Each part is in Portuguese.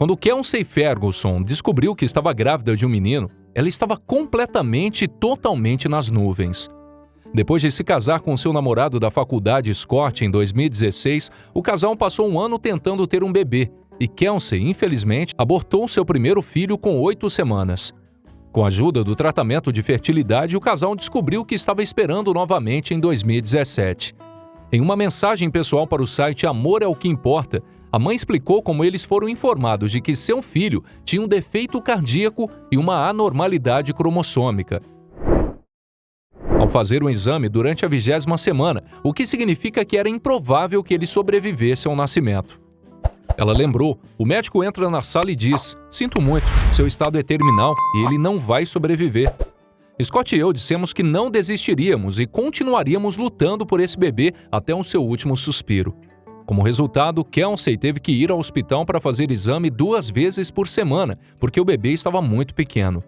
Quando Kelsey Ferguson descobriu que estava grávida de um menino, ela estava completamente e totalmente nas nuvens. Depois de se casar com seu namorado da faculdade Scott em 2016, o casal passou um ano tentando ter um bebê e Kelsey, infelizmente, abortou seu primeiro filho com 8 semanas. Com a ajuda do tratamento de fertilidade, o casal descobriu que estava esperando novamente em 2017. Em uma mensagem pessoal para o site Amor é o que Importa, a mãe explicou como eles foram informados de que seu filho tinha um defeito cardíaco e uma anormalidade cromossômica. Ao fazer um exame durante a 20ª semana, o que significa que era improvável que ele sobrevivesse ao nascimento. Ela lembrou, o médico entra na sala e diz: "Sinto muito, seu estado é terminal e ele não vai sobreviver." Scott e eu dissemos que não desistiríamos e continuaríamos lutando por esse bebê até o seu último suspiro. Como resultado, Kelsey teve que ir ao hospital para fazer exame 2 vezes por semana, porque o bebê estava muito pequeno.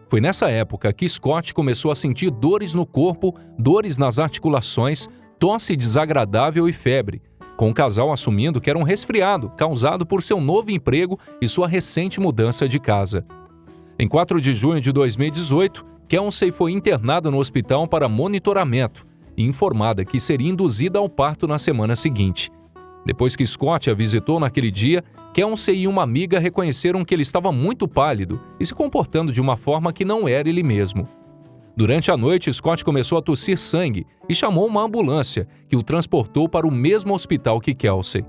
Foi nessa época que Scott começou a sentir dores no corpo, dores nas articulações, tosse desagradável e febre, com o casal assumindo que era um resfriado causado por seu novo emprego e sua recente mudança de casa. Em 4 de junho de 2018, Kelsey foi internada no hospital para monitoramento e informada que seria induzida ao parto na semana seguinte. Depois que Scott a visitou naquele dia, Kelsey e uma amiga reconheceram que ele estava muito pálido e se comportando de uma forma que não era ele mesmo. Durante a noite, Scott começou a tossir sangue e chamou uma ambulância, que o transportou para o mesmo hospital que Kelsey.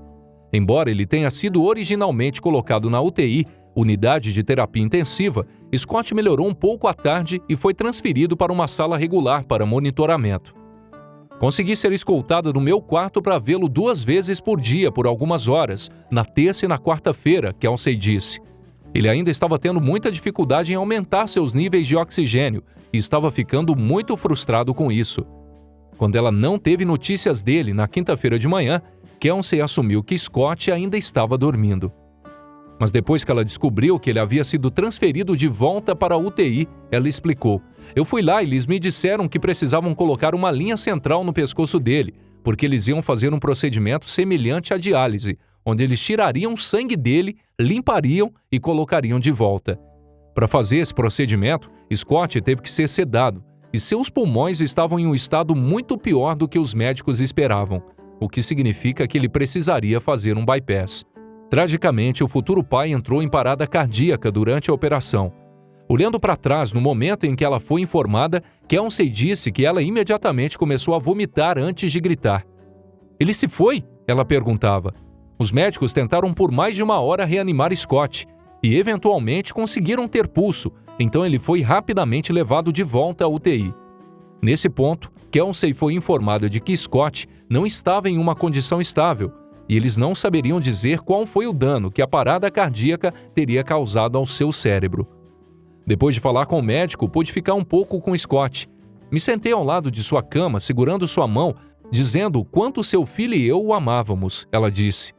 Embora ele tenha sido originalmente colocado na UTI, unidade de terapia intensiva, Scott melhorou um pouco à tarde e foi transferido para uma sala regular para monitoramento. Consegui ser escoltada no meu quarto para vê-lo 2 vezes por dia por algumas horas, na terça e na quarta-feira, Kelsey disse. Ele ainda estava tendo muita dificuldade em aumentar seus níveis de oxigênio e estava ficando muito frustrado com isso. Quando ela não teve notícias dele na quinta-feira de manhã, Kelsey assumiu que Scott ainda estava dormindo. Mas depois que ela descobriu que ele havia sido transferido de volta para a UTI, ela explicou: "Eu fui lá e eles me disseram que precisavam colocar uma linha central no pescoço dele, porque eles iam fazer um procedimento semelhante à diálise, onde eles tirariam o sangue dele, limpariam e colocariam de volta. Para fazer esse procedimento, Scott teve que ser sedado, e seus pulmões estavam em um estado muito pior do que os médicos esperavam, o que significa que ele precisaria fazer um bypass." Tragicamente, o futuro pai entrou em parada cardíaca durante a operação. Olhando para trás no momento em que ela foi informada, Kelsey disse que ela imediatamente começou a vomitar antes de gritar. "Ele se foi?" ela perguntava. Os médicos tentaram por mais de 1 hora reanimar Scott e eventualmente conseguiram ter pulso, então ele foi rapidamente levado de volta à UTI. Nesse ponto, Kelsey foi informada de que Scott não estava em uma condição estável e eles não saberiam dizer qual foi o dano que a parada cardíaca teria causado ao seu cérebro. Depois de falar com o médico, pude ficar um pouco com Scott. Me sentei ao lado de sua cama, segurando sua mão, dizendo o quanto seu filho e eu o amávamos, ela disse.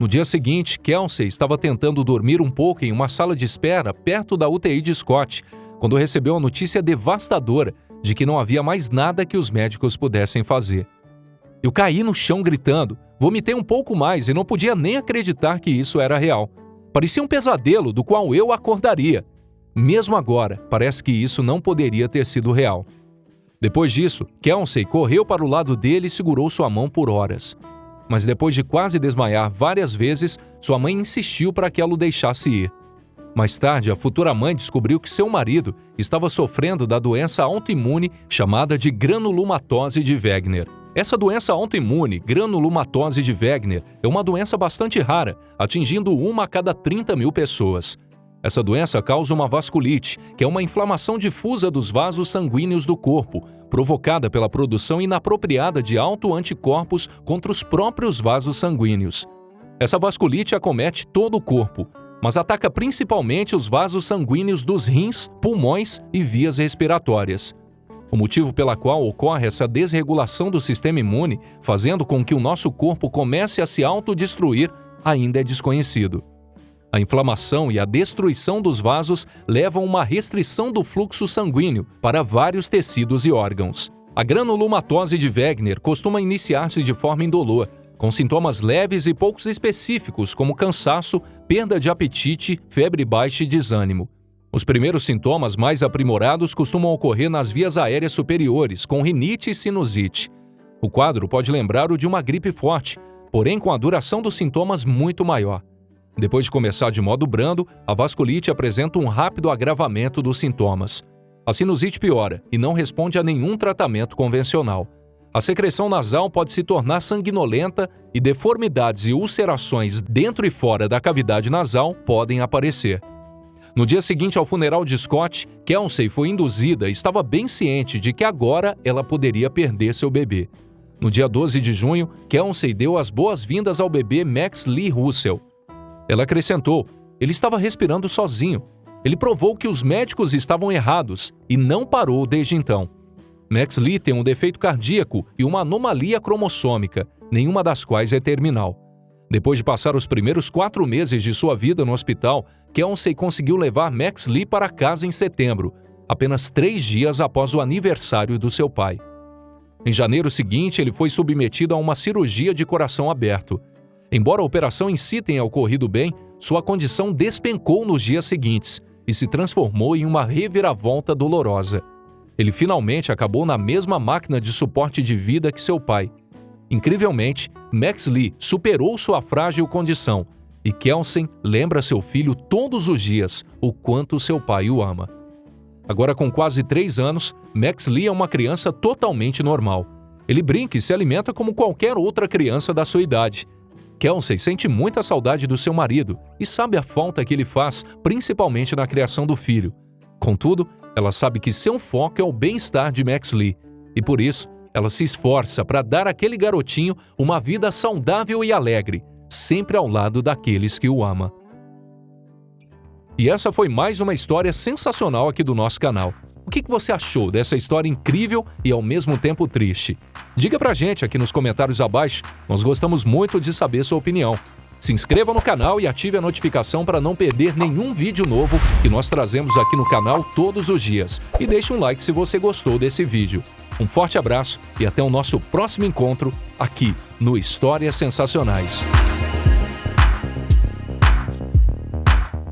No dia seguinte, Kelsey estava tentando dormir um pouco em uma sala de espera perto da UTI de Scott, quando recebeu a notícia devastadora de que não havia mais nada que os médicos pudessem fazer. Eu caí no chão gritando, vomitei um pouco mais e não podia nem acreditar que isso era real. Parecia um pesadelo do qual eu acordaria. Mesmo agora, parece que isso não poderia ter sido real. Depois disso, Kelsey correu para o lado dele e segurou sua mão por horas. Mas depois de quase desmaiar várias vezes, sua mãe insistiu para que ela o deixasse ir. Mais tarde, a futura mãe descobriu que seu marido estava sofrendo da doença autoimune chamada de granulomatose de Wegener. Essa doença autoimune, granulomatose de Wegener, é uma doença bastante rara, atingindo 1 a cada 30 mil pessoas. Essa doença causa uma vasculite, que é uma inflamação difusa dos vasos sanguíneos do corpo, provocada pela produção inapropriada de autoanticorpos contra os próprios vasos sanguíneos. Essa vasculite acomete todo o corpo, mas ataca principalmente os vasos sanguíneos dos rins, pulmões e vias respiratórias. O motivo pela qual ocorre essa desregulação do sistema imune, fazendo com que o nosso corpo comece a se autodestruir, ainda é desconhecido. A inflamação e a destruição dos vasos levam a uma restrição do fluxo sanguíneo para vários tecidos e órgãos. A granulomatose de Wegener costuma iniciar-se de forma indolor, com sintomas leves e poucos específicos, como cansaço, perda de apetite, febre baixa e desânimo. Os primeiros sintomas mais aprimorados costumam ocorrer nas vias aéreas superiores, com rinite e sinusite. O quadro pode lembrar o de uma gripe forte, porém com a duração dos sintomas muito maior. Depois de começar de modo brando, a vasculite apresenta um rápido agravamento dos sintomas. A sinusite piora e não responde a nenhum tratamento convencional. A secreção nasal pode se tornar sanguinolenta e deformidades e ulcerações dentro e fora da cavidade nasal podem aparecer. No dia seguinte ao funeral de Scott, Kelsey foi induzida e estava bem ciente de que agora ela poderia perder seu bebê. No dia 12 de junho, Kelsey deu as boas-vindas ao bebê Max Lee Russell. Ela acrescentou: ele estava respirando sozinho. Ele provou que os médicos estavam errados e não parou desde então. Max Lee tem um defeito cardíaco e uma anomalia cromossômica, nenhuma das quais é terminal. Depois de passar os primeiros 4 meses de sua vida no hospital, Kelsey conseguiu levar Max Lee para casa em setembro, apenas 3 dias após o aniversário do seu pai. Em janeiro seguinte, ele foi submetido a uma cirurgia de coração aberto. Embora a operação em si tenha ocorrido bem, sua condição despencou nos dias seguintes e se transformou em uma reviravolta dolorosa. Ele finalmente acabou na mesma máquina de suporte de vida que seu pai. Incrivelmente, Max Lee superou sua frágil condição e Kelsey lembra seu filho todos os dias o quanto seu pai o ama. Agora com quase 3 anos, Max Lee é uma criança totalmente normal. Ele brinca e se alimenta como qualquer outra criança da sua idade. Kelsey sente muita saudade do seu marido e sabe a falta que ele faz, principalmente na criação do filho. Contudo, ela sabe que seu foco é o bem-estar de Max Lee e, por isso, ela se esforça para dar àquele garotinho uma vida saudável e alegre, sempre ao lado daqueles que o ama. E essa foi mais uma história sensacional aqui do nosso canal. O que você achou dessa história incrível e ao mesmo tempo triste? Diga pra gente aqui nos comentários abaixo, nós gostamos muito de saber sua opinião. Se inscreva no canal e ative a notificação para não perder nenhum vídeo novo que nós trazemos aqui no canal todos os dias. E deixe um like se você gostou desse vídeo. Um forte abraço e até o nosso próximo encontro aqui no Histórias Sensacionais.